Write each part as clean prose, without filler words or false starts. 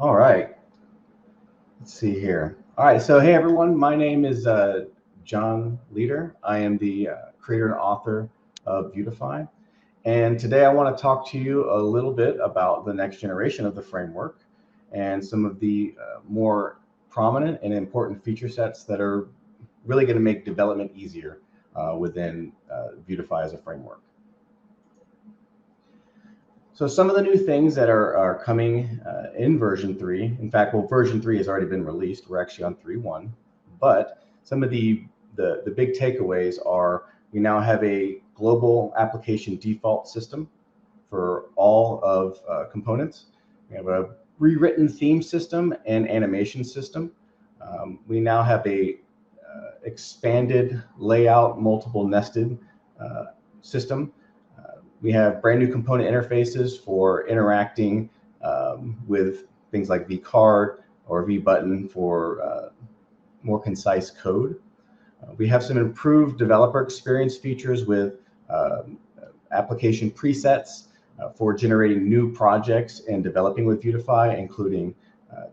All right, let's see here. All right, so hey everyone, my name is John Leider. I am the creator and author of Vuetify. And today I want to talk to you a little bit about the next generation of the framework and some of the more prominent and important feature sets that are really going to make development easier within Vuetify as a framework. So some of the new things that are coming in version 3, in fact, well, version 3 has already been released. We're actually on 3.1, but some of the big takeaways are we now have a global application default system for all of components. We have a rewritten theme system and animation system. We now have a expanded layout, multiple nested system. We have brand new component interfaces for interacting with things like vCard or vButton for more concise code. We have some improved developer experience features with application presets for generating new projects and developing with Vuetify, including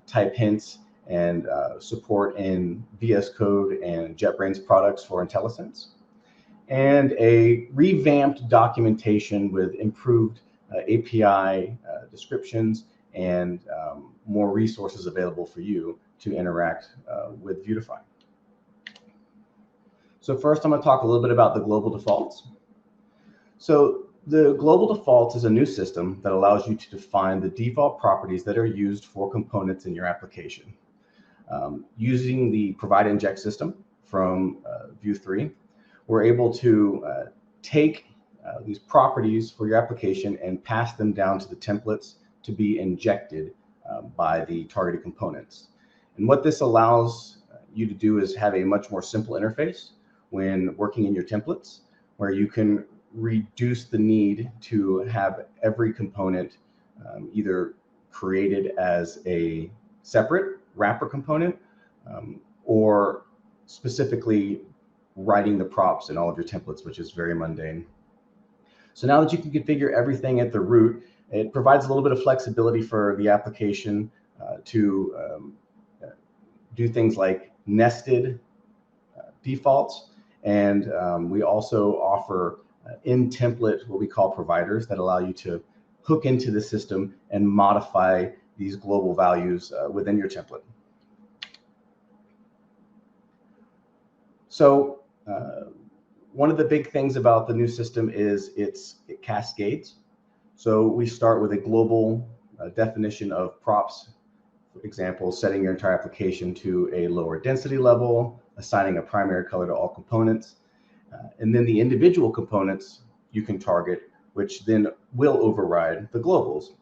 type hints and support in VS Code and JetBrains products for IntelliSense, and a revamped documentation with improved API descriptions and more resources available for you to interact with Vuetify. So first, I'm going to talk a little bit about the global defaults. So the global defaults is a new system that allows you to define the default properties that are used for components in your application. Using the provide inject system from Vue 3, we're able to take these properties for your application and pass them down to the templates to be injected by the targeted components. And what this allows you to do is have a much more simple interface when working in your templates, where you can reduce the need to have every component either created as a separate wrapper component or specifically writing the props in all of your templates, which is very mundane. So now that you can configure everything at the root, it provides a little bit of flexibility for the application to do things like nested defaults. And we also offer in template what we call providers that allow you to hook into the system and modify these global values within your template. So one of the big things about the new system is it cascades. So we start with a global definition of props. For example, setting your entire application to a lower density level, assigning a primary color to all components. And then the individual components you can target, which then will override the globals.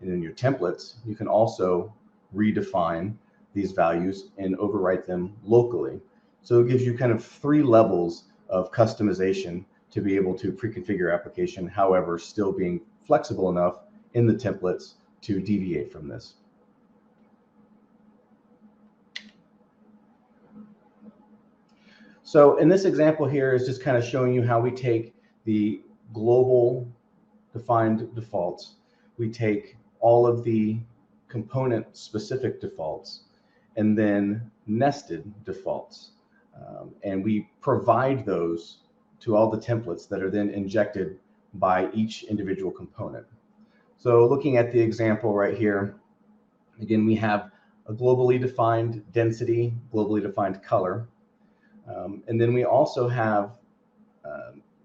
And in your templates, you can also redefine these values and overwrite them locally. So it gives you kind of 3 levels of customization to be able to pre-configure your application, however, still being flexible enough in the templates to deviate from this. So in this example here is just kind of showing you how we take the global defined defaults, we take all of the component specific defaults, and then nested defaults. And we provide those to all the templates that are then injected by each individual component. So looking at the example right here, again, we have a globally defined density, globally defined color. And then we also have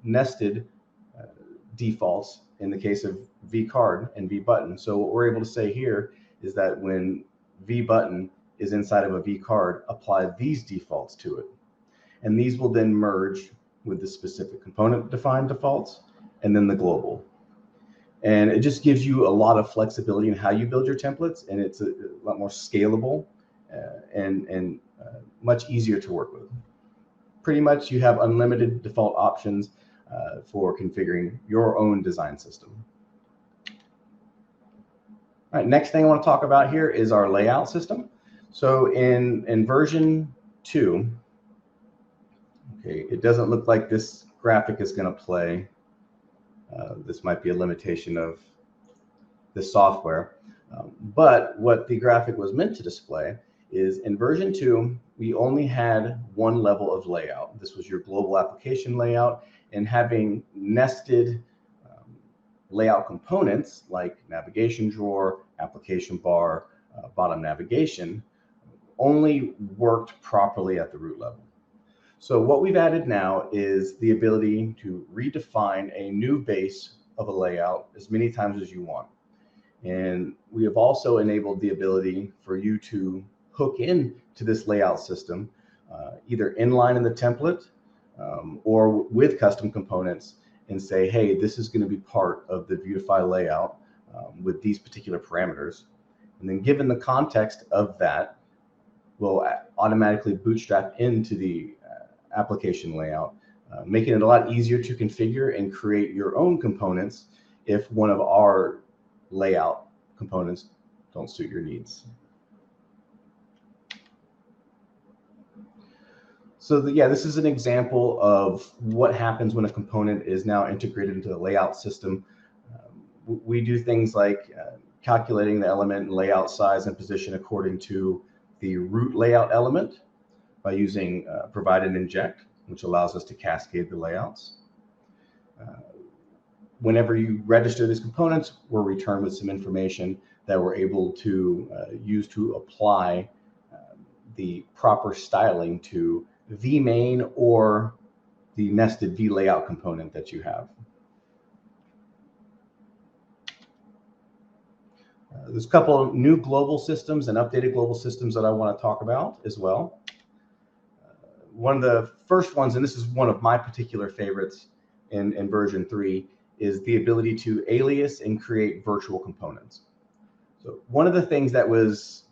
nested defaults in the case of vCard and vButton. So what we're able to say here is that when vButton is inside of a vCard, apply these defaults to it. And these will then merge with the specific component defined defaults and then the global. And it just gives you a lot of flexibility in how you build your templates, and it's a lot more scalable and much easier to work with. Pretty much you have unlimited default options for configuring your own design system. All right, next thing I want to talk about here is our layout system. So in version 2, okay, it doesn't look like this graphic is going to play. This might be a limitation of this software. But what the graphic was meant to display is in version 2, we only had one level of layout. This was your global application layout, and having nested layout components like navigation drawer, application bar, bottom navigation only worked properly at the root level. So what we've added now is the ability to redefine a new base of a layout as many times as you want. And we have also enabled the ability for you to hook in to this layout system, either inline in the template or with custom components, and say, hey, this is going to be part of the Vuetify layout with these particular parameters. And then given the context of that, we'll automatically bootstrap into the application layout, making it a lot easier to configure and create your own components if one of our layout components don't suit your needs. So yeah, this is an example of what happens when a component is now integrated into the layout system. We do things like calculating the element and layout size and position according to the root layout element by using provide and inject, which allows us to cascade the layouts. Whenever you register these components, we're returned with some information that we're able to use to apply the proper styling to the main or the nested V layout component that you have. There's a couple of new global systems and updated global systems that I want to talk about as well. One of the first ones, and this is one of my particular favorites in version 3, is the ability to alias and create virtual components. So one of the things that was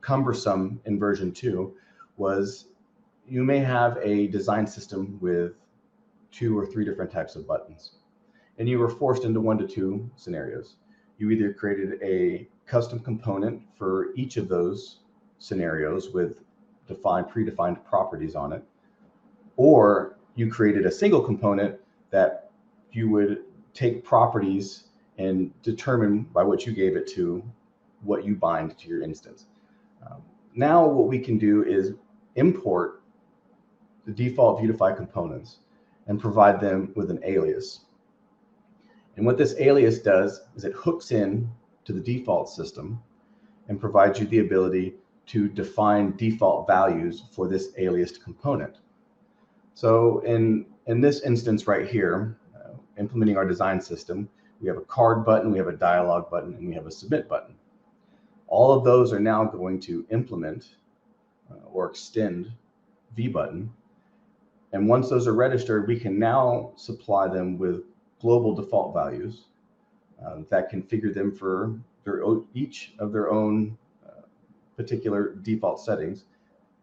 cumbersome in version 2 was you may have a design system with 2 or 3 different types of buttons, and you were forced into 1 to 2 scenarios. You either created a custom component for each of those scenarios with predefined properties on it, or you created a single component that you would take properties and determine by what you gave it to what you bind to your instance. Now what we can do is import the default Vuetify components and provide them with an alias. And what this alias does is it hooks in to the default system and provides you the ability to define default values for this aliased component. So in this instance right here, implementing our design system, we have a card button, we have a dialog button, and we have a submit button. All of those are now going to implement or extend VButton. And once those are registered, we can now supply them with global default values that configure them for each of their own particular default settings.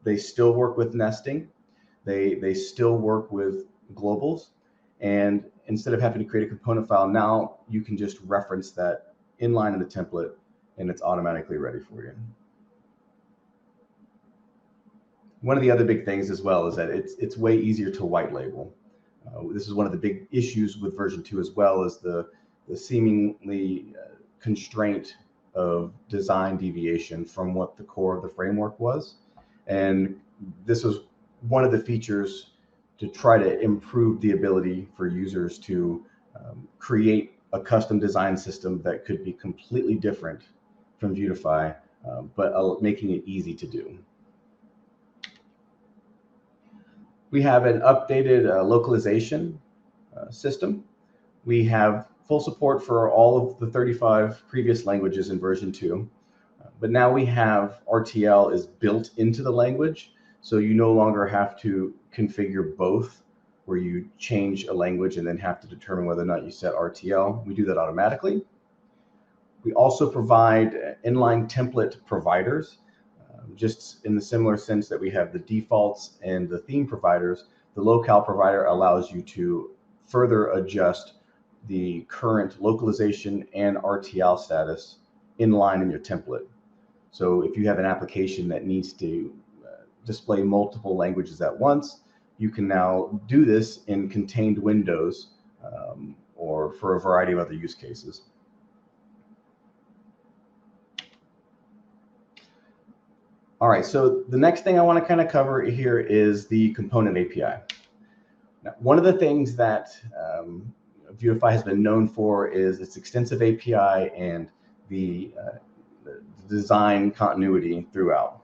They still work with nesting. They still work with globals. And instead of having to create a component file, now you can just reference that inline in the template, and it's automatically ready for you. One of the other big things as well is that it's way easier to white label. This is one of the big issues with version 2 as well, is the seemingly constraint of design deviation from what the core of the framework was. And this was one of the features to try to improve the ability for users to create a custom design system that could be completely different from Vuetify, but making it easy to do. We have an updated localization system. We have full support for all of the 35 previous languages in version 2, but now we have RTL is built into the language, so you no longer have to configure both, where you change a language and then have to determine whether or not you set RTL. We do that automatically. We also provide inline template providers. Just in the similar sense that we have the defaults and the theme providers, the locale provider allows you to further adjust the current localization and RTL status in line in your template. So if you have an application that needs to display multiple languages at once, you can now do this in contained windows or for a variety of other use cases. All right, so the next thing I want to kind of cover here is the component API. Now, one of the things that Vuetify has been known for is its extensive API and the design continuity throughout.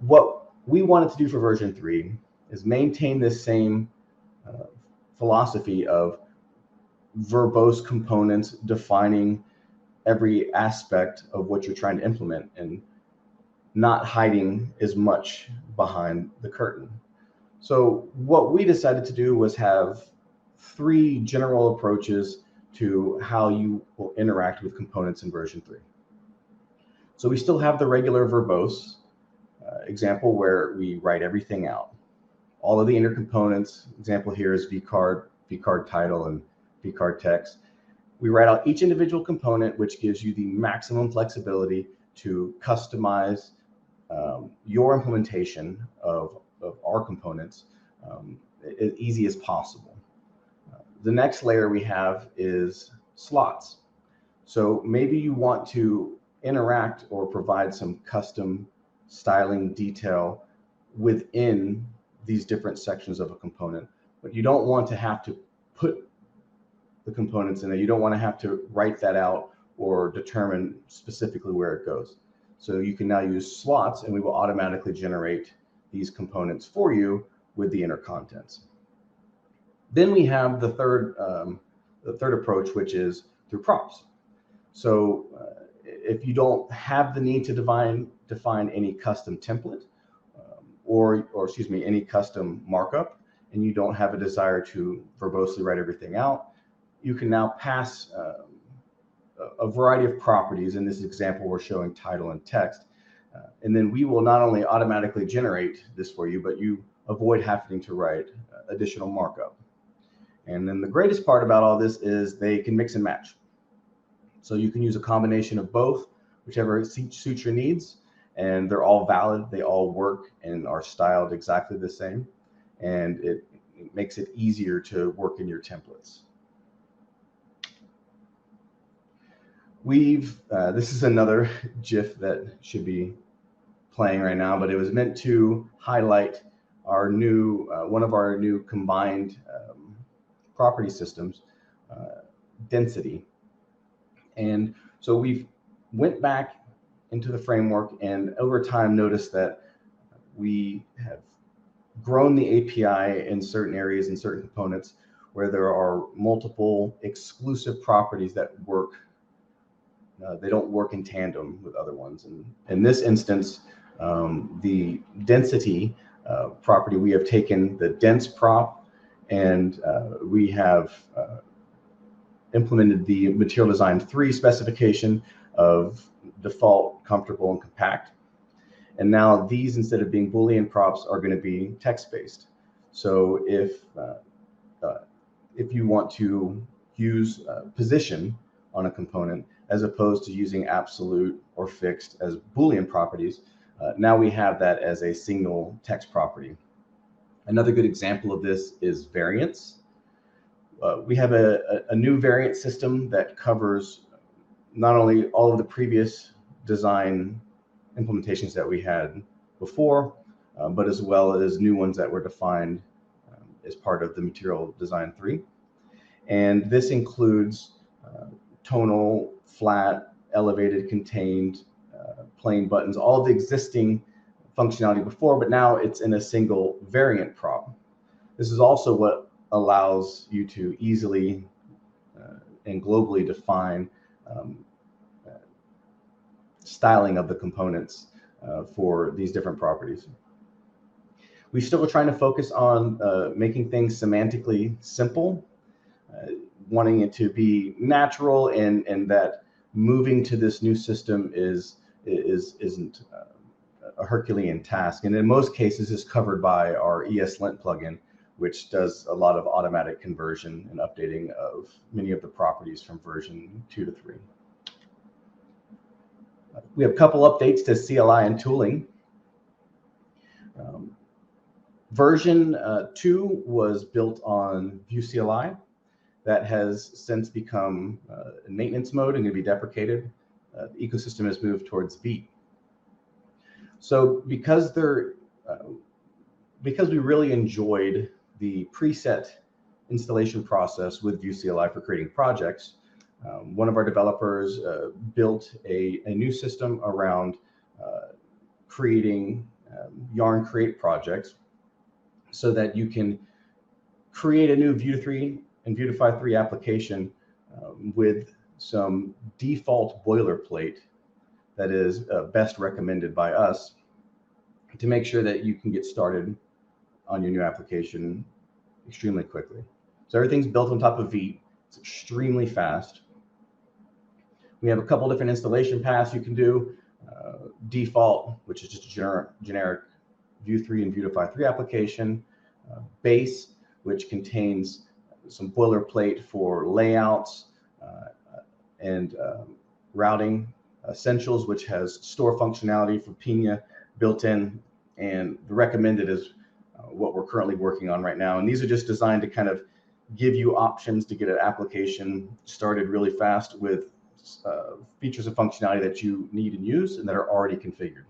What we wanted to do for version 3 is maintain this same philosophy of verbose components defining every aspect of what you're trying to implement and not hiding as much behind the curtain. So what we decided to do was have 3 general approaches to how you will interact with components in version 3. So we still have the regular verbose example where we write everything out. All of the inner components, example here is vcard, vcard title, and vcard text. We write out each individual component, which gives you the maximum flexibility to customize your implementation of our components as easy as possible. The next layer we have is slots. So maybe you want to interact or provide some custom styling detail within these different sections of a component, but you don't want to have to put the components in there. You don't want to have to write that out or determine specifically where it goes. So you can now use slots, and we will automatically generate these components for you with the inner contents. Then we have the third approach, which is through props. So if you don't have the need to define any custom template or excuse me, any custom markup, and you don't have a desire to verbosely write everything out, you can now pass a variety of properties. In this example, we're showing title and text. And then we will not only automatically generate this for you, but you avoid having to write additional markup. And then the greatest part about all this is they can mix and match. So you can use a combination of both, whichever suits your needs, and they're all valid. They all work and are styled exactly the same. And it makes it easier to work in your templates. This is another GIF that should be playing right now, but it was meant to highlight our new, one of our new combined property systems, density. And so we've went back into the framework and over time noticed that we have grown the API in certain areas and certain components where there are multiple exclusive properties that work. They don't work in tandem with other ones. And in this instance, the density property, we have taken the dense prop and we have implemented the Material Design 3 specification of default, comfortable, and compact. And now these, instead of being Boolean props, are going to be text-based. So if you want to use position on a component, as opposed to using absolute or fixed as Boolean properties, now we have that as a single text property. Another good example of this is variants. We have a new variant system that covers not only all of the previous design implementations that we had before, but as well as new ones that were defined as part of the Material Design 3. And this includes tonal, flat, elevated, contained, plain buttons, all of the existing functionality before, but now it's in a single variant prop. This is also what allows you to easily and globally define styling of the components for these different properties. We still are trying to focus on making things semantically simple, wanting it to be natural, and that moving to this new system isn't a Herculean task, and in most cases is covered by our ESLint plugin, which does a lot of automatic conversion and updating of many of the properties from version 2 to 3. We have a couple updates to CLI and tooling. Version 2 was built on Vue CLI. That has since become in maintenance mode and going to be deprecated. The ecosystem has moved towards Vue. So because we really enjoyed the preset installation process with Vue CLI for creating projects, one of our developers built a new system around creating Yarn Create projects so that you can create a new Vue 3 and Vuetify 3 application with some default boilerplate that is best recommended by us to make sure that you can get started on your new application extremely quickly. So everything's built on top of Vue. It's extremely fast. We have a couple different installation paths you can do. Default, which is just a generic Vue 3 and Vuetify 3 application. Base, which contains some boilerplate for layouts and routing. Essentials, which has store functionality for Pinia built in, and the recommended is what we're currently working on right now. And these are just designed to kind of give you options to get an application started really fast with features and functionality that you need and use and that are already configured.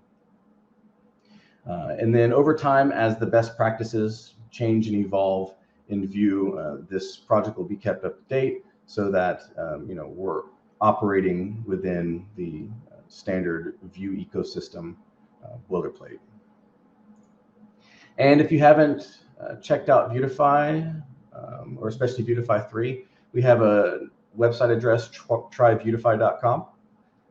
And then over time, as the best practices change and evolve in Vue, this project will be kept up to date so that we're operating within the standard Vue ecosystem boilerplate. And if you haven't checked out Vuetify, or especially Vuetify 3, we have a website address, tryvuetify.com.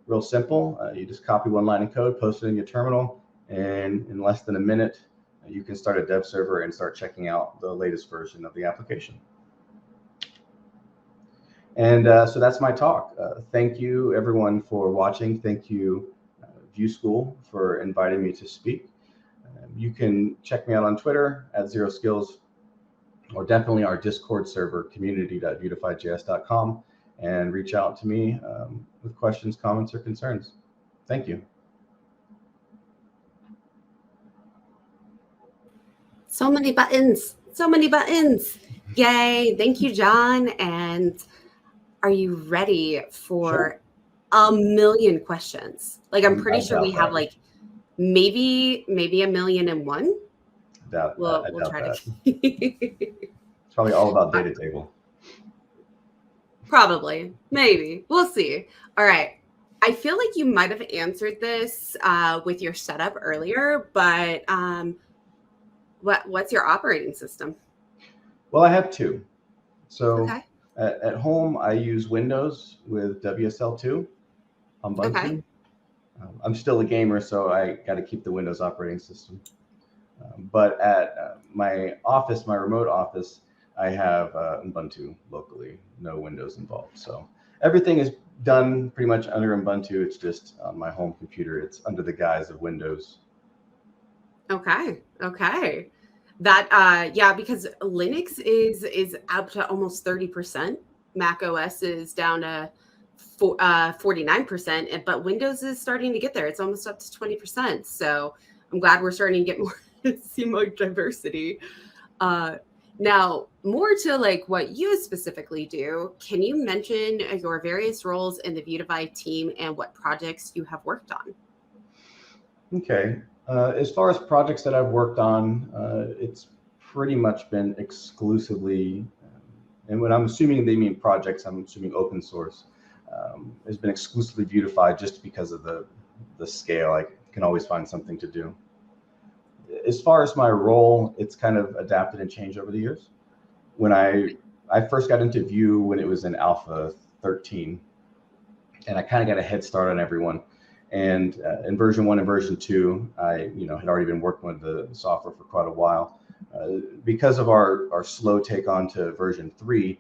Real simple. You just copy one line of code, post it in your terminal, and in less than a minute, you can start a dev server and start checking out the latest version of the application. And so that's my talk. Thank you, everyone, for watching. Thank you, Vue School, for inviting me to speak. You can check me out on Twitter @0skills, or definitely our Discord server, community.vuetifyjs.com, and reach out to me with questions, comments, or concerns. Thank you. So many buttons, so many buttons. Yay. Thank you, John. And are you ready for a million questions? Like, I'm pretty sure we have like maybe 1,000,001. We'll try to. It's probably all about data table. Probably, maybe. We'll see. All right. I feel like you might have answered this with your setup earlier, but what's your operating system? Well, I have two. So at home, I use Windows with WSL2 on Ubuntu. Okay. I'm still a gamer, so I got to keep the Windows operating system. But at my office, my remote office, I have Ubuntu locally, no Windows involved. So everything is done pretty much under Ubuntu. It's just on my home computer. It's under the guise of Windows. Okay. That yeah, because Linux is up to almost 30%. Mac OS is down to 49%, but Windows is starting to get there. It's almost up to 20%. So I'm glad we're starting to get more, see more diversity. Now, more to like what you specifically do, can you mention your various roles in the Vuetify team and what projects you have worked on? Okay. As far as projects that I've worked on, it's pretty much been exclusively, and when I'm assuming they mean projects, I'm assuming open source, has been exclusively Vuetify just because of the scale. I can always find something to do. As far as my role, it's kind of adapted and changed over the years. When I first got into Vue when it was in Alpha 13, and I kind of got a head start on everyone. And in version 1 and version 2, I had already been working with the software for quite a while. Because of our slow take on to version 3,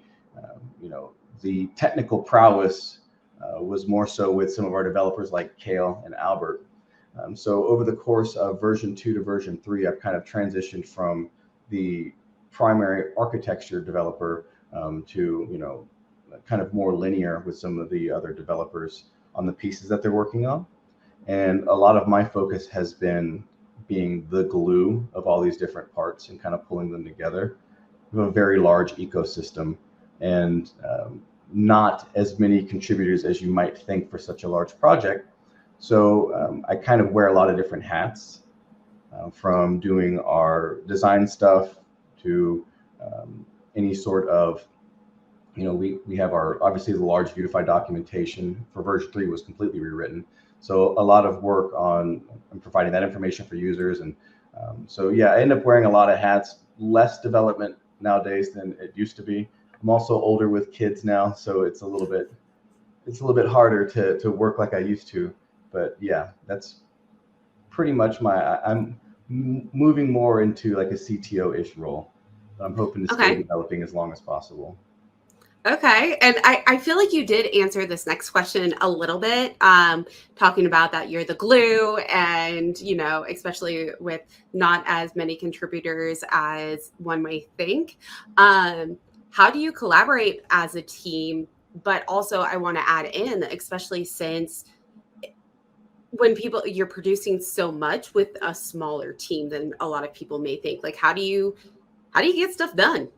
the technical prowess was more so with some of our developers like Kale and Albert. So over the course of version 2 to version 3, I've kind of transitioned from the primary architecture developer to kind of more linear with some of the other developers on the pieces that they're working on. And a lot of my focus has been being the glue of all these different parts and kind of pulling them together. We have a very large ecosystem and not as many contributors as you might think for such a large project. So I kind of wear a lot of different hats, from doing our design stuff to any sort of, we have our, obviously the large Vuetify documentation for version 3 was completely rewritten. So a lot of work on providing that information for users. And so yeah, I end up wearing a lot of hats, less development nowadays than it used to be. I'm also older with kids now, so it's a little bit harder to work like I used to. But yeah, that's pretty much I'm moving more into like a CTO-ish role. I'm hoping to stay developing as long as possible. Okay. And I feel like you did answer this next question a little bit, talking about that you're the glue and, especially with not as many contributors as one might think. How do you collaborate as a team? But also I want to add in, especially since when you're producing so much with a smaller team than a lot of people may think, like, how do you get stuff done?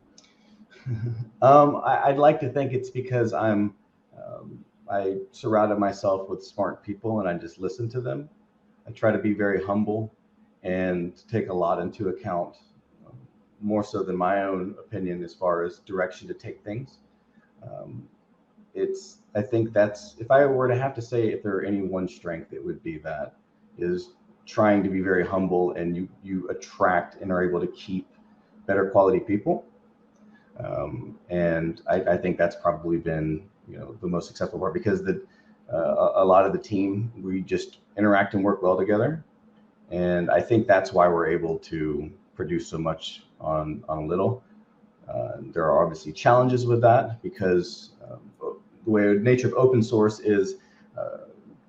I'd like to think it's because I surrounded myself with smart people and I just listen to them. I try to be very humble and take a lot into account, more so than my own opinion as far as direction to take things. I think that's, if I were to have to say if there were any one strength, it would be that, is trying to be very humble, and you attract and are able to keep better quality people. And I think that's probably been, the most successful part, because a lot of the team, we just interact and work well together. And I think that's why we're able to produce so much on little. There are obviously challenges with that, because the way nature of open source is,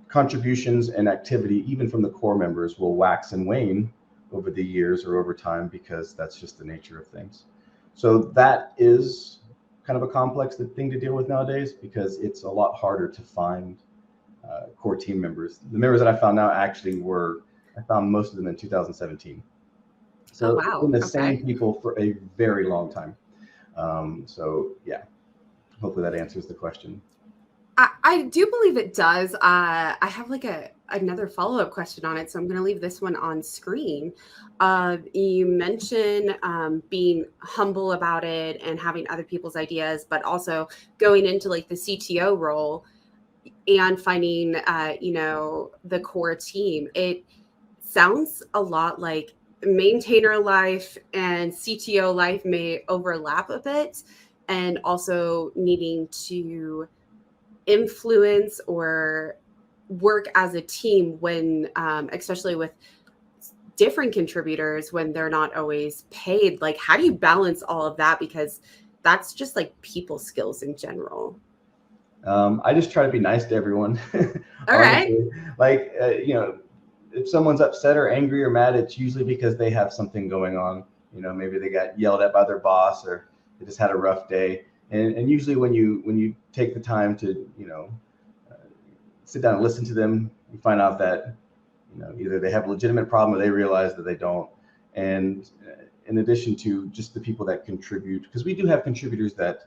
contributions and activity, even from the core members, will wax and wane over the years or over time, because that's just the nature of things. So that is kind of a complex thing to deal with nowadays, because it's a lot harder to find core team members. The members that I found now actually I found most of them in 2017. So wow. It's been the same people for a very long time. So yeah, hopefully that answers the question. I do believe it does. I have like another follow-up question on it, so I'm going to leave this one on screen. You mentioned being humble about it and having other people's ideas, but also going into like the CTO role and finding, the core team. It sounds a lot like maintainer life and CTO life may overlap a bit, and also needing to influence or work as a team when, especially with different contributors, when they're not always paid. Like, how do you balance all of that? Because that's just like people skills in general. I just try to be nice to everyone. All right. Like, if someone's upset or angry or mad, it's usually because they have something going on. Maybe they got yelled at by their boss, or they just had a rough day. And usually when you take the time to, sit down and listen to them, you find out that, either they have a legitimate problem or they realize that they don't. And in addition to just the people that contribute, because we do have contributors that,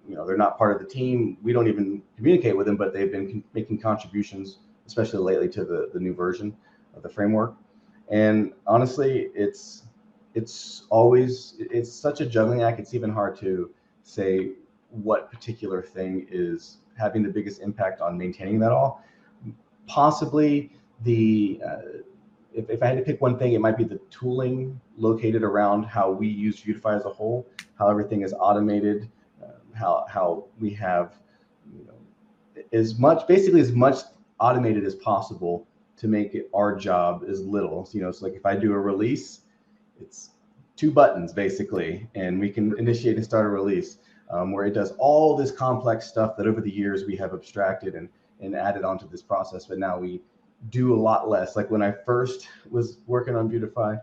they're not part of the team. We don't even communicate with them, but they've been making contributions, especially lately, to the new version of the framework. And honestly, it's such a juggling act. It's even hard to say what particular thing is having the biggest impact on maintaining that all. Possibly if I had to pick one thing, it might be the tooling located around how we use Vuetify as a whole, how everything is automated, how we have, as much automated as possible to make it our job as little. So, it's like if I do a release, it's 2 buttons basically, and we can initiate and start a release, where it does all this complex stuff that over the years we have abstracted and added onto this process. But now we do a lot less. Like when I first was working on Vuetify,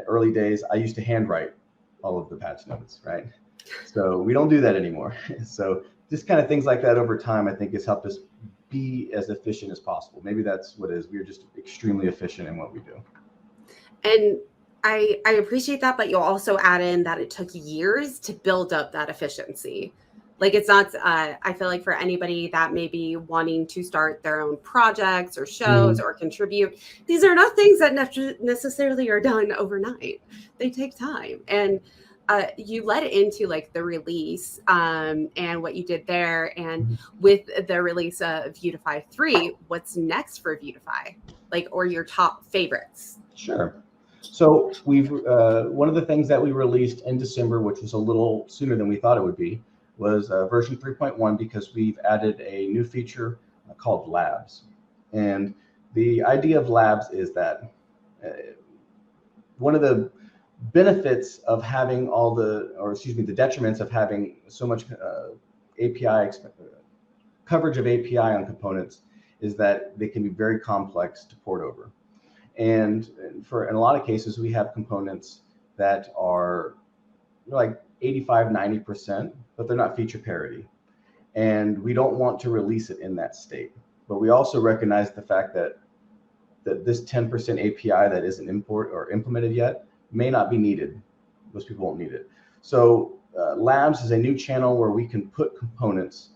early days, I used to handwrite all of the patch notes, right? So we don't do that anymore. So just kind of things like that over time, I think, has helped us be as efficient as possible. Maybe that's what it is. We're just extremely efficient in what we do. And I appreciate that, but you'll also add in that it took years to build up that efficiency. Like it's not, I feel like for anybody that may be wanting to start their own projects or shows or contribute, these are not things that necessarily are done overnight. They take time. And you led into like the release and what you did there. And with the release of Vuetify 3, what's next for Vuetify? Like, or your top favorites? Sure. So we've one of the things that we released in December, which was a little sooner than we thought it would be, was version 3.1, because we've added a new feature called Labs. And the idea of Labs is that one of the benefits of having all the, or excuse me, the detriments of having so much API coverage of API on components is that they can be very complex to port over. And in a lot of cases, we have components that are like 85, 90%, but they're not feature parity. And we don't want to release it in that state. But we also recognize the fact that this 10% API that isn't implemented yet may not be needed. Most people won't need it. So Labs is a new channel where we can put components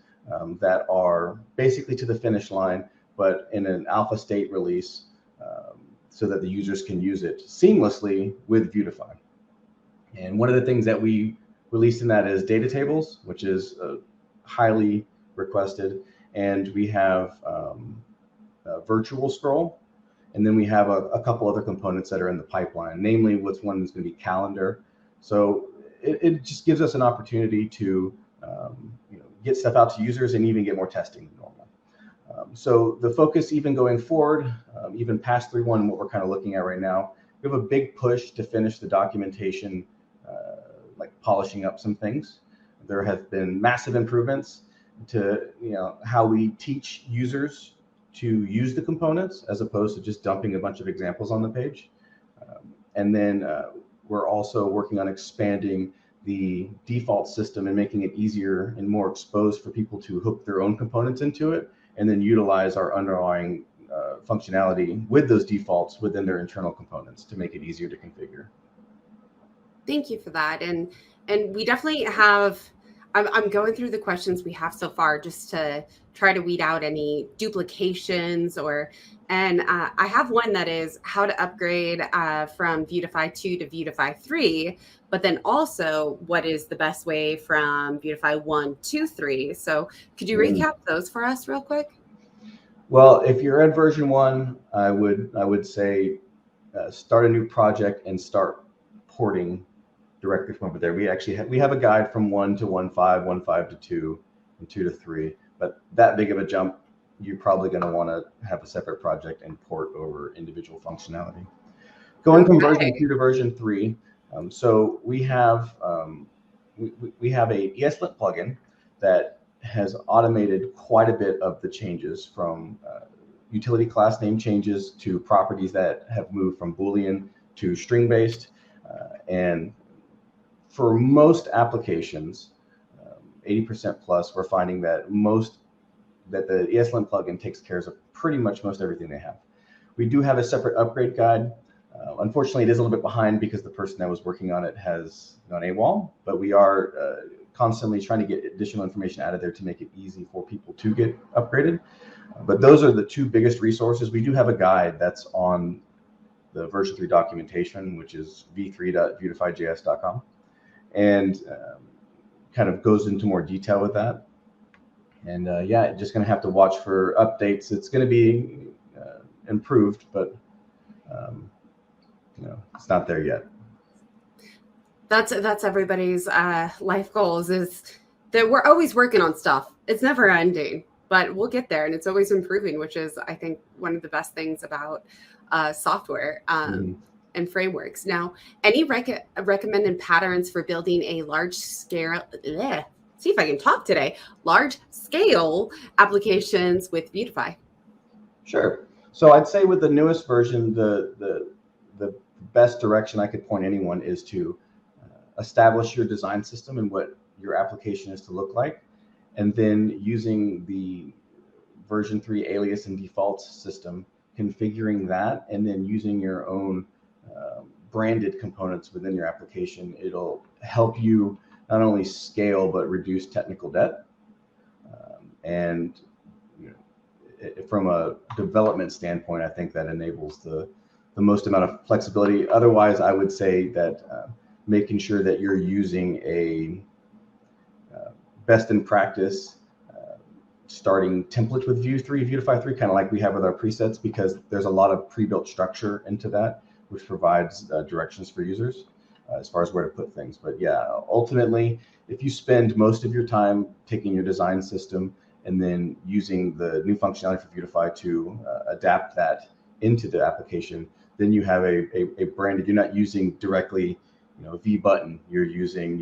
that are basically to the finish line, but in an alpha state release, so that the users can use it seamlessly with Vuetify. And one of the things that we released in that is data tables, which is highly requested. And we have a virtual scroll. And then we have a couple other components that are in the pipeline, namely what's one is going to be calendar. So it just gives us an opportunity to get stuff out to users and even get more testing than normal. So the focus even going forward, even past 3.1, what we're kind of looking at right now, we have a big push to finish the documentation, like polishing up some things. There have been massive improvements to how we teach users to use the components as opposed to just dumping a bunch of examples on the page. And then we're also working on expanding the default system and making it easier and more exposed for people to hook their own components into it and then utilize our underlying functionality with those defaults within their internal components to make it easier to configure. Thank you for that. And we definitely have, I'm going through the questions we have so far just to try to weed out any duplications and I have one that is how to upgrade from Vuetify 2 to Vuetify 3, but then also what is the best way from Vuetify 1 to 3. So could you recap those for us real quick? Well, if you're at version 1, I would say start a new project and start porting directly from over there. We actually have a guide from 1 to 1.5, 1.5 to 2, and 2 to 3. But that big of a jump, you're probably going to want to have a separate project and port over individual functionality. Going from version 2 to version 3, so we have we have a ESLint plugin that has automated quite a bit of the changes from utility class name changes to properties that have moved from Boolean to string based, and for most applications, 80% plus, we're finding that the ESLint plugin takes care of pretty much most everything they have. We do have a separate upgrade guide. Unfortunately, it is a little bit behind because the person that was working on it has gone AWOL, but we are constantly trying to get additional information out of there to make it easy for people to get upgraded. But those are the two biggest resources. We do have a guide that's on the version 3 documentation, which is v3.vuetifyjs.com, and kind of goes into more detail with that. And yeah, just going to have to watch for updates. It's going to be improved, but it's not there yet. That's everybody's life goals, is that we're always working on stuff. It's never ending, but we'll get there, and it's always improving, which is, I think, one of the best things about software and frameworks. Now, any recommended patterns for building a large scale, see if I can talk today, large scale applications with Vuetify? Sure. So I'd say with the newest version, the best direction I could point anyone is to establish your design system and what your application is to look like, and then using the version 3 alias and defaults system, configuring that, and then using your own branded components within your application. It'll help you not only scale, but reduce technical debt. And from a development standpoint, I think that enables the most amount of flexibility. Otherwise, I would say that making sure that you're using a best in practice starting template with Vuetify 3, kind of like we have with our presets, because there's a lot of pre-built structure into that, which provides directions for users as far as where to put things. But yeah, ultimately, if you spend most of your time taking your design system and then using the new functionality for Vuetify to adapt that into the application, then you have a branded, you're not using directly, V button, you're using,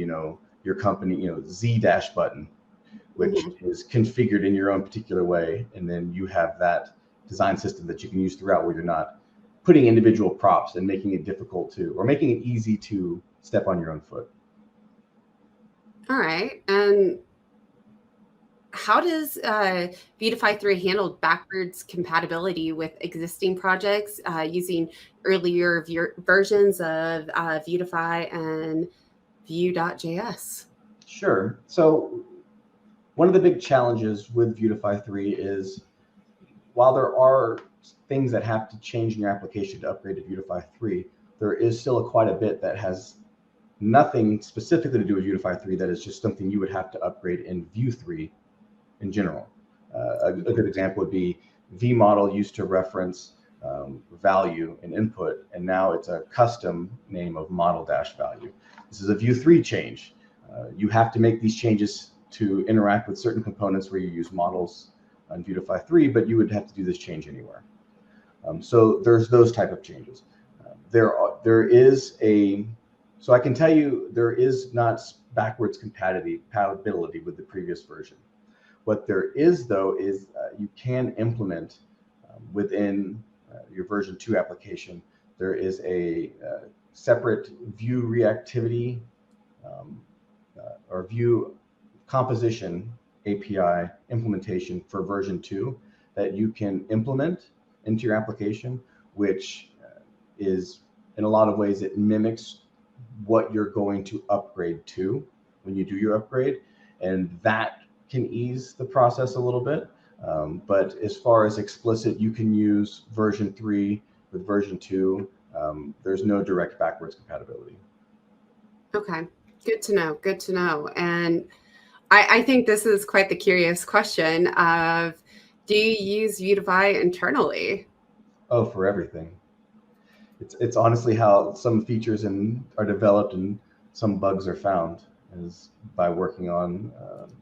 your company, Z dash button, which is configured in your own particular way. And then you have that design system that you can use throughout, where you're not putting individual props and making it difficult to, or making it easy to step on your own foot. All right. And how does Vuetify 3 handle backwards compatibility with existing projects using earlier versions of Vuetify and Vue.js? Sure. So one of the big challenges with Vuetify 3 is, while there are things that have to change in your application to upgrade to Vuetify 3, there is still quite a bit that has nothing specifically to do with Vuetify 3, that is just something you would have to upgrade in Vue 3 in general. A good example would be vModel used to reference value and input, and now it's a custom name of model-value. This is a Vue 3 change. You have to make these changes to interact with certain components where you use models on Vuetify 3, but you would have to do this change anywhere. So there's those type of changes. So I can tell you there is not backwards compatibility with the previous version. What there is, though, is you can implement within your version 2 application, there is a separate Vue reactivity or Vue composition API implementation for version 2 that you can implement into your application, which is, in a lot of ways, it mimics what you're going to upgrade to when you do your upgrade, and that can ease the process a little bit. But as far as explicit, you can use version 3 with version 2. There's no direct backwards compatibility. Okay, good to know. Good to know. And I think this is quite the curious question of, do you use Vuetify internally? Oh, for everything. It's honestly how some features are developed and some bugs are found, is by working on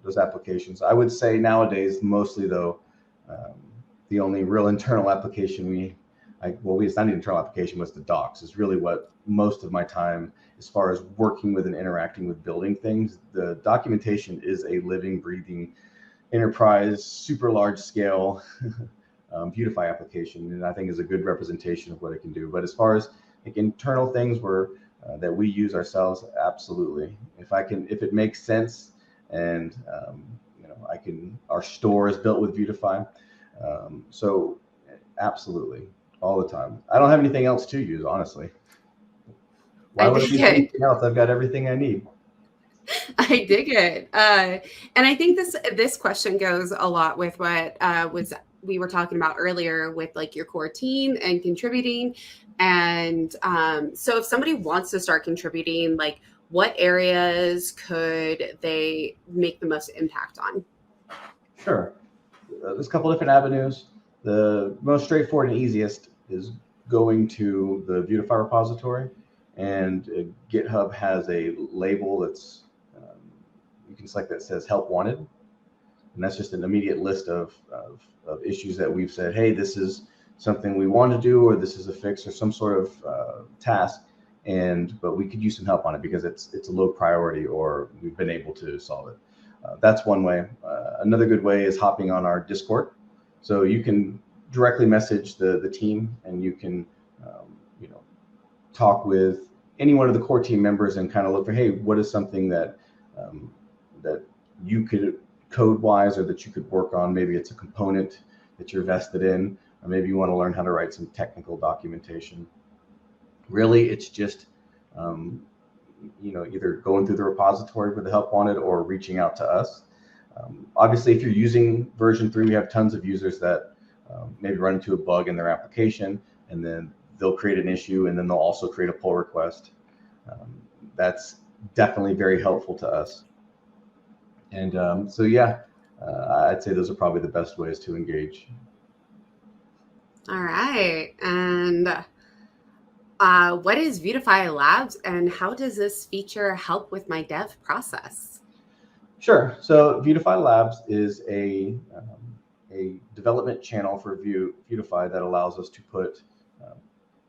those applications. I would say nowadays, mostly though, the only real internal application it's not an internal application, was the docs, is really what most of my time, as far as working with and interacting with building things. The documentation is a living, breathing, enterprise, super large scale Vuetify application, and I think is a good representation of what it can do. But as far as like internal things that we use ourselves, absolutely. If it makes sense, and our store is built with Vuetify, so absolutely, all the time. I don't have anything else to use, honestly. Why would I use anything else? I've got everything I need. I dig it. And I think this question goes a lot with what we were talking about earlier with like your core team and contributing. And so if somebody wants to start contributing, like what areas could they make the most impact on? Sure. There's a couple different avenues. The most straightforward and easiest is going to the Vuetify repository, and GitHub has a label that's you can select that says help wanted, and that's just an immediate list of issues that we've said, hey, this is something we want to do, or this is a fix or some sort of task, but we could use some help on it because it's a low priority, or we've been able to solve it. That's one way. Another good way is hopping on our Discord. So you can directly message the team, and you can talk with any one of the core team members and kind of look for, hey, what is something that you could code-wise, or that you could work on. Maybe it's a component that you're vested in, or maybe you want to learn how to write some technical documentation. Really, it's just either going through the repository for the help wanted or reaching out to us. Obviously, if you're using version 3, we have tons of users that maybe run into a bug in their application, and then they'll create an issue, and then they'll also create a pull request. That's definitely very helpful to us. And so, yeah, I'd say those are probably the best ways to engage. All right. And what is Vuetify Labs, and how does this feature help with my dev process? Sure. So Vuetify Labs is a development channel for Vuetify that allows us to put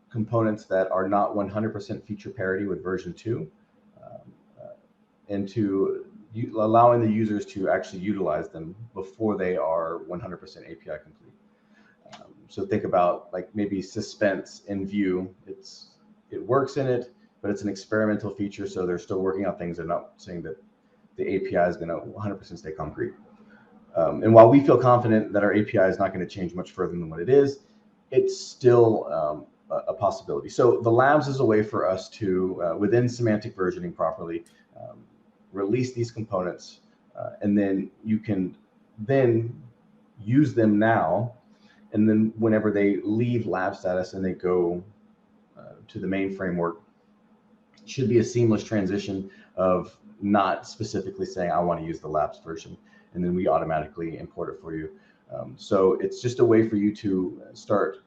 components that are not 100% feature parity with version 2 into allowing the users to actually utilize them before they are 100% API complete. So think about like maybe suspense in Vue. It works in it, but it's an experimental feature, so they're still working on things. They're not saying that the API is going to 100% stay concrete. And while we feel confident that our API is not going to change much further than what it is, it's still a possibility. So the labs is a way for us to, within semantic versioning properly, release these components, and then you can then use them now. And then whenever they leave lab status and they go to the main framework, it should be a seamless transition of not specifically saying, I want to use the labs version, and then we automatically import it for you. So it's just a way for you to start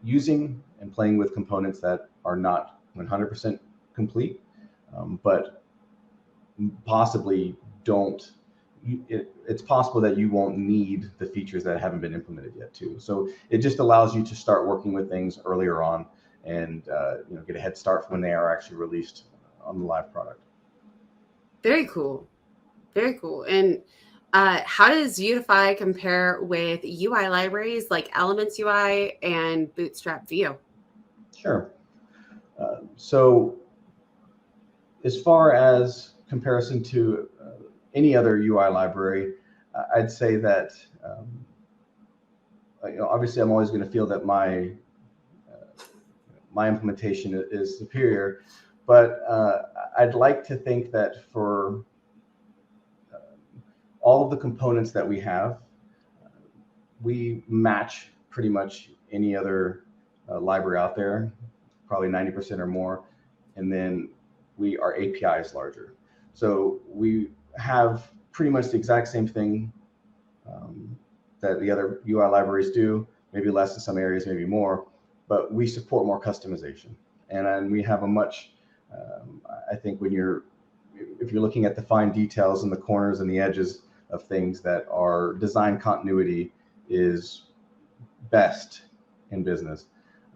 using and playing with components that are not 100% complete, but possibly don't. It's possible that you won't need the features that haven't been implemented yet too. So it just allows you to start working with things earlier on and get a head start when they are actually released on the live product. Very cool. Very cool. And how does Vuetify compare with UI libraries like ElementUI and Bootstrap Vue? Sure. So as far as comparison to any other UI library, I'd say that obviously I'm always going to feel that my implementation is superior, but I'd like to think that for all of the components that we have, we match pretty much any other library out there, probably 90% or more, and then our API is larger. So we have pretty much the exact same thing that the other UI libraries do, maybe less in some areas, maybe more, but we support more customization. And we have a much, I think if you're looking at the fine details and the corners and the edges of things, that our design continuity is best in business.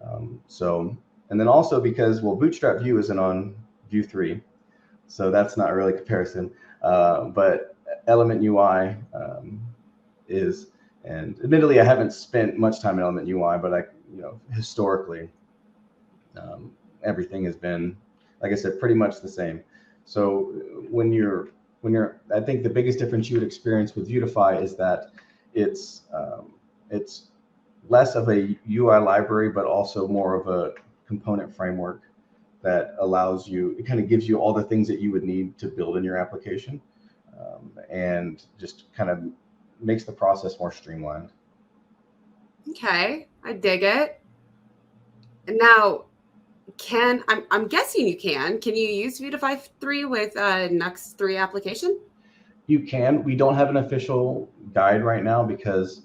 And then also because, Bootstrap Vue isn't on Vue 3, so that's not really a comparison, but ElementUI is, and admittedly I haven't spent much time in ElementUI, but historically everything has been, like I said, pretty much the same. So when you're, I think the biggest difference you would experience with Vuetify is that it's less of a UI library, but also more of a component framework that allows you, it kind of gives you all the things that you would need to build in your application, and just kind of makes the process more streamlined. Okay, I dig it. Now, I'm guessing you can you use Vuetify 3 with Nuxt 3 application? You can. We don't have an official guide right now because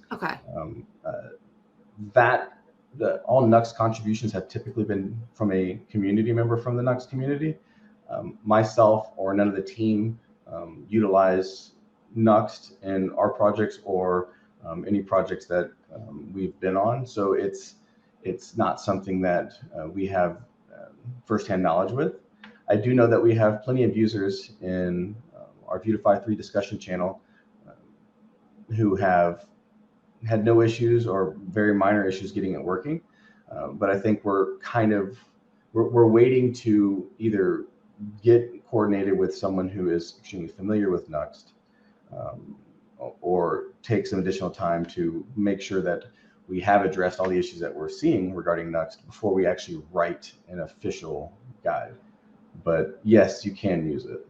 all Nuxt contributions have typically been from a community member from the Nuxt community. Myself or none of the team utilize Nuxt in our projects or any projects that we've been on. So it's not something that we have firsthand knowledge with. I do know that we have plenty of users in our Vuetify 3 discussion channel who have had no issues or very minor issues getting it working. But I think we're waiting to either get coordinated with someone who is extremely familiar with Nuxt, or take some additional time to make sure that we have addressed all the issues that we're seeing regarding Nuxt before we actually write an official guide. but yes, you can use it.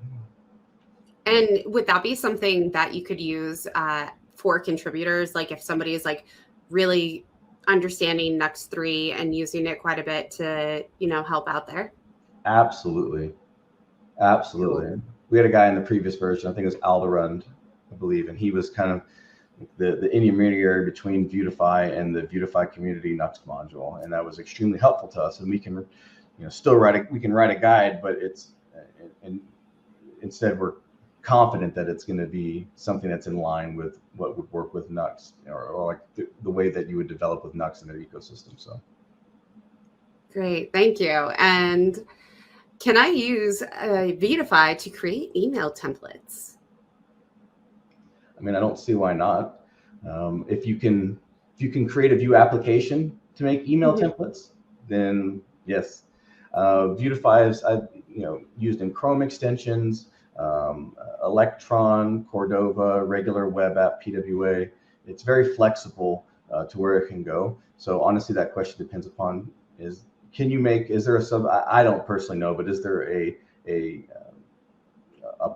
And would that be something that you could use for contributors? Like if somebody is like really understanding Nuxt 3 and using it quite a bit to, help out there? Absolutely. Absolutely. Cool. We had a guy in the previous version, I think it was Alderund, I believe, and he was kind of the intermediary between Vuetify and the Vuetify community Nuxt module, and that was extremely helpful to us. And we can, still write a guide, but it's and instead we're confident that it's going to be something that's in line with what would work with Nuxt, or like the way that you would develop with Nuxt in their ecosystem. So great, thank you. And can I use Vuetify to create email templates? I mean, I don't see why not. If you can create a Vue application to make email templates, then yes. Vuetify is used in Chrome extensions, Electron, Cordova, regular web app, PWA. It's very flexible to where it can go. So honestly, that question depends upon is there a sub? I don't personally know, but is there a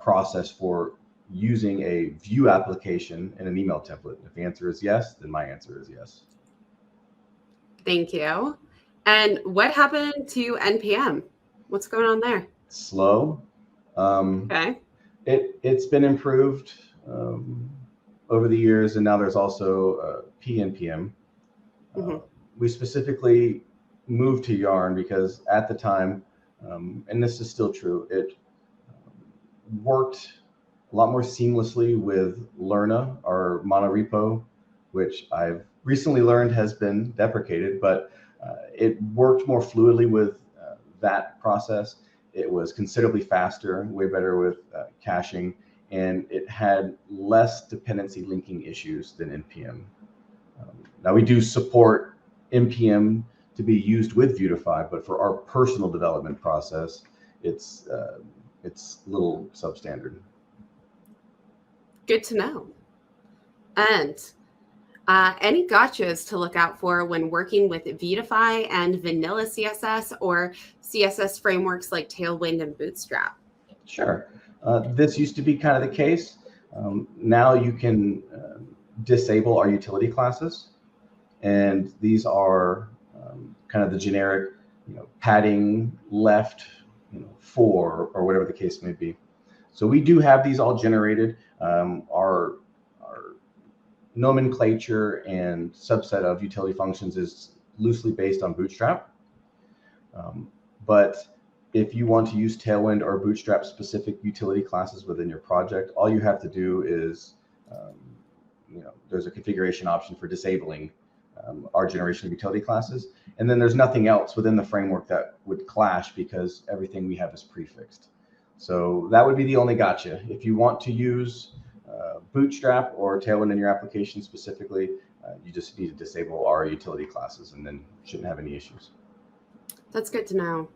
process for using a Vue application in an email template? If the answer is yes, then my answer is yes. Thank you. And what happened to NPM? What's going on there? Slow. Okay. It's been improved over the years, and now there's also PNPM. We specifically moved to Yarn because at the time, and this is still true, it worked a lot more seamlessly with Lerna, our monorepo, which I've recently learned has been deprecated, but it worked more fluidly with that process. It was considerably faster, way better with caching, and it had less dependency linking issues than NPM. Now we do support NPM to be used with Vuetify, but for our personal development process, it's a little substandard. Good to know. And any gotchas to look out for when working with Vuetify and vanilla CSS or CSS frameworks like Tailwind and Bootstrap? Sure. This used to be kind of the case. Now you can disable our utility classes, and these are kind of the generic, padding left, 4 or whatever the case may be. So we do have these all generated. Our nomenclature and subset of utility functions is loosely based on Bootstrap. But if you want to use Tailwind or Bootstrap specific utility classes within your project, all you have to do is, there's a configuration option for disabling our generation of utility classes. And then there's nothing else within the framework that would clash because everything we have is prefixed. So that would be the only gotcha. If you want to use Bootstrap or Tailwind in your application specifically, you just need to disable our utility classes and then you shouldn't have any issues. That's good to know.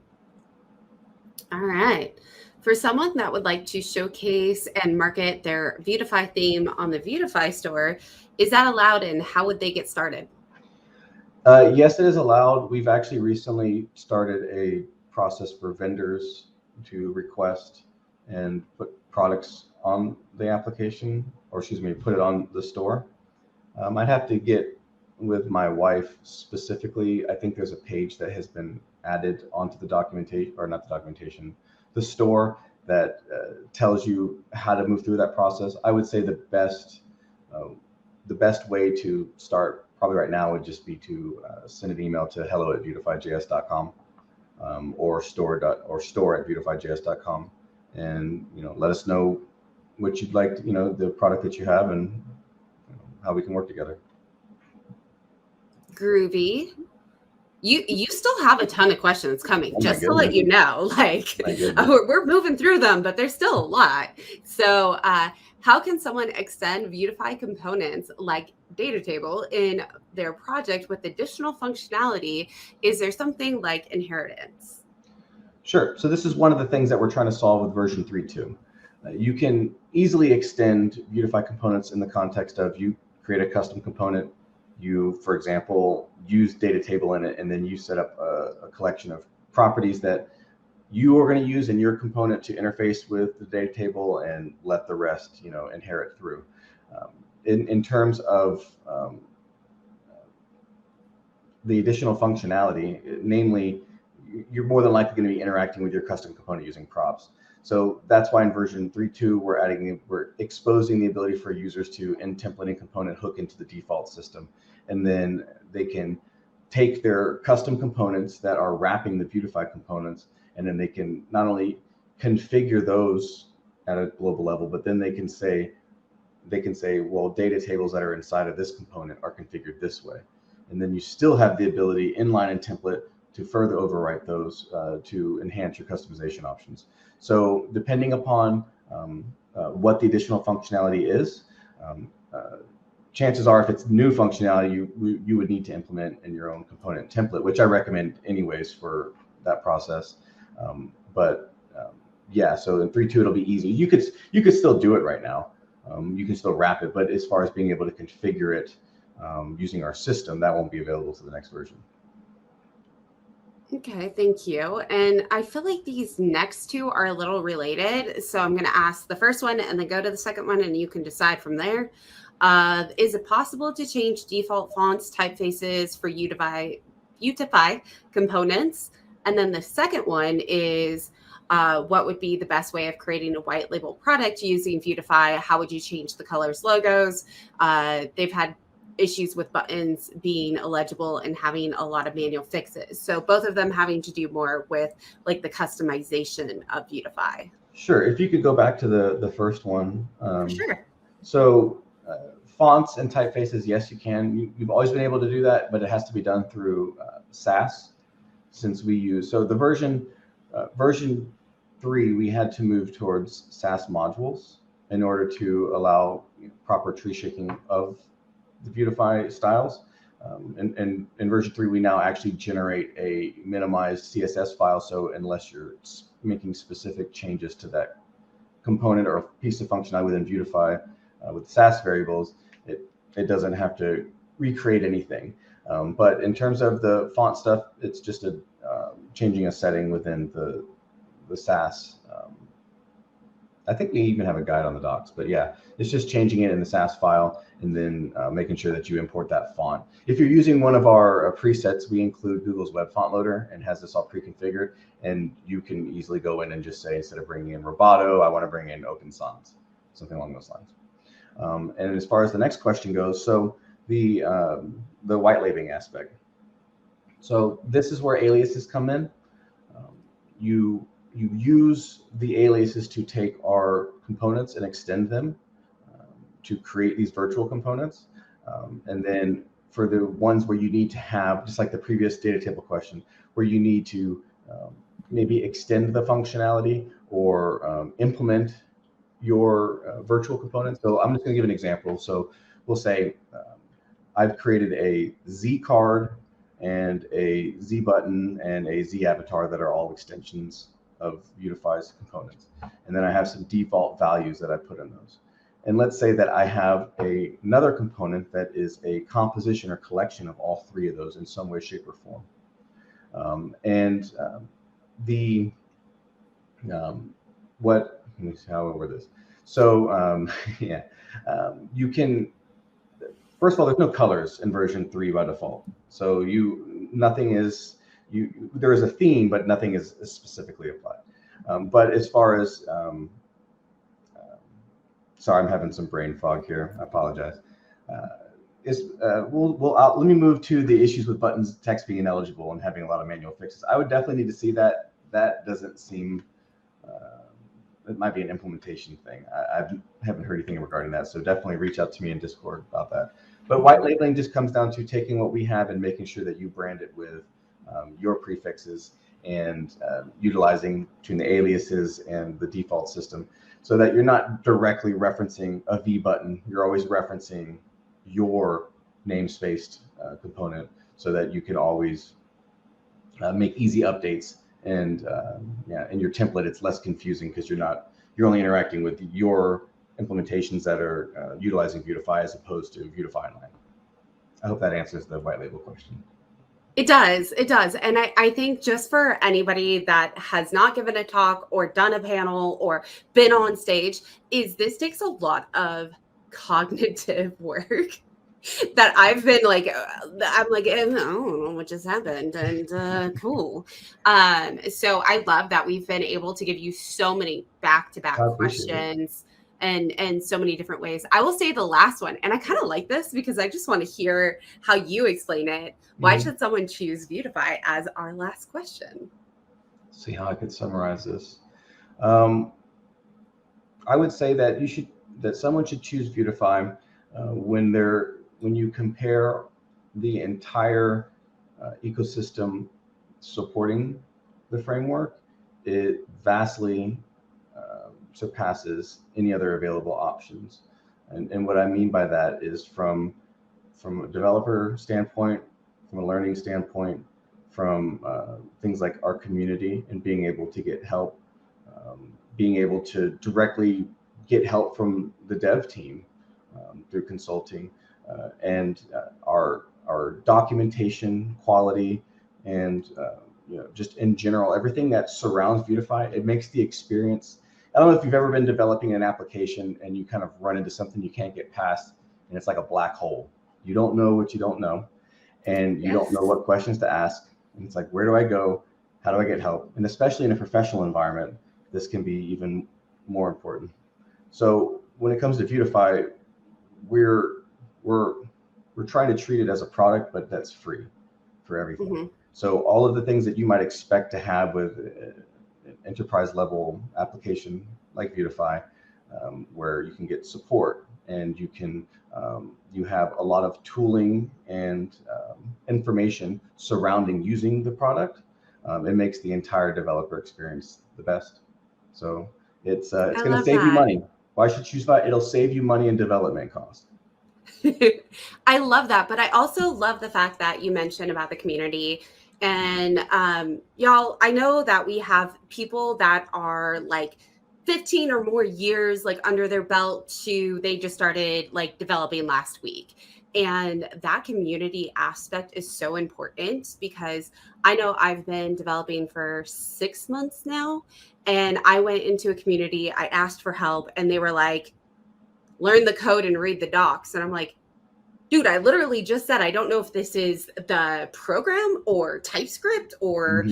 All right. For someone that would like to showcase and market their Vuetify theme on the Vuetify store, is that allowed, and how would they get started? Yes, it is allowed. We've actually recently started a process for vendors to request and put products on the application, or excuse me, put it on the store. I'd have to get with my wife specifically. I think there's a page that has been added onto the documentation, or not the documentation, the store that tells you how to move through that process. I would say the best way to start probably right now would just be to send an email to hello@vuetifyjs.com or store@vuetifyjs.com, and let us know what you'd like, the product that you have, and how we can work together. Groovy. You still have a ton of questions coming, just to let you know. We're moving through them, but there's still a lot. So how can someone extend Vuetify components like data table in their project with additional functionality? Is there something like inheritance? Sure. So this is one of the things that we're trying to solve with version 3.2. You can easily extend Vuetify components in the context of you create a custom component. You, for example, use data table in it, and then you set up a collection of properties that you are going to use in your component to interface with the data table, and let the rest, inherit through. In terms of the additional functionality, namely, you're more than likely going to be interacting with your custom component using props. So that's why in version 3.2 we're exposing the ability for users to, in templating component, hook into the default system, and then they can take their custom components that are wrapping the Vuetify components, and then they can not only configure those at a global level, but then they can say, well, data tables that are inside of this component are configured this way. And then you still have the ability inline and template to further overwrite those to enhance your customization options. So depending upon what the additional functionality is, chances are if it's new functionality, you would need to implement in your own component template, which I recommend anyways for that process. Yeah, so in 3.2 it'll be easy. You could still do it right now. You can still wrap it, but as far as being able to configure it using our system, that won't be available to the next version. Okay, thank you. And I feel like these next two are a little related. So I'm going to ask the first one and then go to the second one, and you can decide from there. Is it possible to change default fonts, typefaces for Vuetify components? And then the second one is, what would be the best way of creating a white label product using Vuetify? How would you change the colors, logos? They've had issues with buttons being illegible and having a lot of manual fixes. So both of them having to do more with like the customization of Vuetify. Sure. If you could go back to the first one. For sure. So fonts and typefaces, yes, you can. You've always been able to do that, but it has to be done through Sass, since we use, so the version 3, we had to move towards Sass modules in order to allow proper tree shaking of the Vuetify styles. And in version 3, we now actually generate a minimized CSS file. So unless you're making specific changes to that component or a piece of functionality within Vuetify with Sass variables, it doesn't have to recreate anything. But in terms of the font stuff, it's just changing a setting within the Sass. I think we even have a guide on the docs, but yeah, it's just changing it in the Sass file and then making sure that you import that font. If you're using one of our presets, we include Google's Web Font Loader and has this all pre-configured, and you can easily go in and just say, instead of bringing in Roboto, I want to bring in Open Sans, something along those lines. And as far as the next question goes, so the white labeling aspect. So this is where aliases come in. You use the aliases to take our components and extend them to create these virtual components. And then for the ones where you need to have, just like the previous data table question, where you need to maybe extend the functionality or implement your virtual components. So I'm just going to give an example. So we'll say I've created a Z card and a Z button and a Z avatar that are all extensions of Vuetify's components. And then I have some default values that I put in those. And let's say that I have another component that is a composition or collection of all three of those in some way, shape, or form. Let me see how over this. So yeah, you can, first of all, there's no colors in version 3 by default. So there is a theme, but nothing is specifically applied. But as far as, sorry, I'm having some brain fog here. I apologize. Let me move to the issues with buttons text being ineligible and having a lot of manual fixes. I would definitely need to see that. That doesn't seem, it might be an implementation thing. I haven't heard anything regarding that. So definitely reach out to me in Discord about that. But white labeling just comes down to taking what we have and making sure that you brand it with your prefixes and utilizing between the aliases and the default system, so that you're not directly referencing a V button. You're always referencing your namespaced component, so that you can always make easy updates. And yeah, in your template, it's less confusing because you're only interacting with your implementations that are utilizing Vuetify as opposed to Vuetify Inline. I hope that answers the white label question. It does. It does. And I think just for anybody that has not given a talk or done a panel or been on stage, is this takes a lot of cognitive work that I've been like, I'm like, I don't know what just happened. And cool. So I love that we've been able to give you so many back-to-back I appreciate it. questions and so many different ways. I will say the last one, and I kind of like this because I just want to hear how you explain it. Why should someone choose Vuetify as our last question? See how I could summarize this. I would say that someone should choose Vuetify when you compare the entire ecosystem supporting the framework, it vastly surpasses any other available options. And what I mean by that is from a developer standpoint, from a learning standpoint, from things like our community and being able to get help, being able to directly get help from the dev team through consulting, and our documentation quality, and just in general, everything that surrounds Vuetify. It makes the experience. I don't know if you've ever been developing an application and you kind of run into something you can't get past, and it's like a black hole. You don't know what you don't know, and you don't know what questions to ask. And it's like, where do I go? How do I get help? And especially in a professional environment, this can be even more important. So when it comes to Vuetify, we're trying to treat it as a product, but that's free for everything. So all of the things that you might expect to have with an enterprise level application like Vuetify, where you can get support and you have a lot of tooling and information surrounding using the product. It makes the entire developer experience the best. So it's going to save you money. Why should you choose Vuetify? It'll save you money in development cost. I love that, but I also love the fact that you mentioned about the community. And y'all, I know that we have people that are like 15 or more years like under their belt they just started like developing last week. And that community aspect is so important because I know I've been developing for 6 months now, and I went into a community, I asked for help, and they were like, learn the code and read the docs. And I'm like, dude, I literally just said, I don't know if this is the program or TypeScript or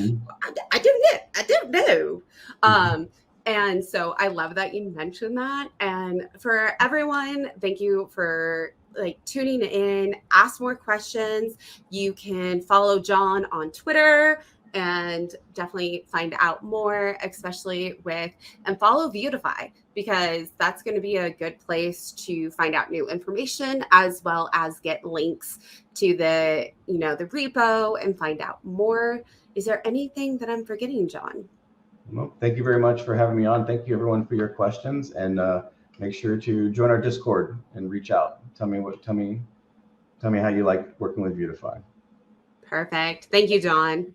I don't know. And so I love that you mentioned that. And for everyone, thank you for like tuning in. Ask more questions. You can follow John on Twitter and definitely find out more, especially and follow Vuetify, because that's going to be a good place to find out new information as well as get links to the repo and find out more. Is there anything that I'm forgetting, John? Well, thank you very much for having me on. Thank you everyone for your questions, and make sure to join our Discord and reach out. Tell me how you like working with Vuetify. Perfect. Thank you, John.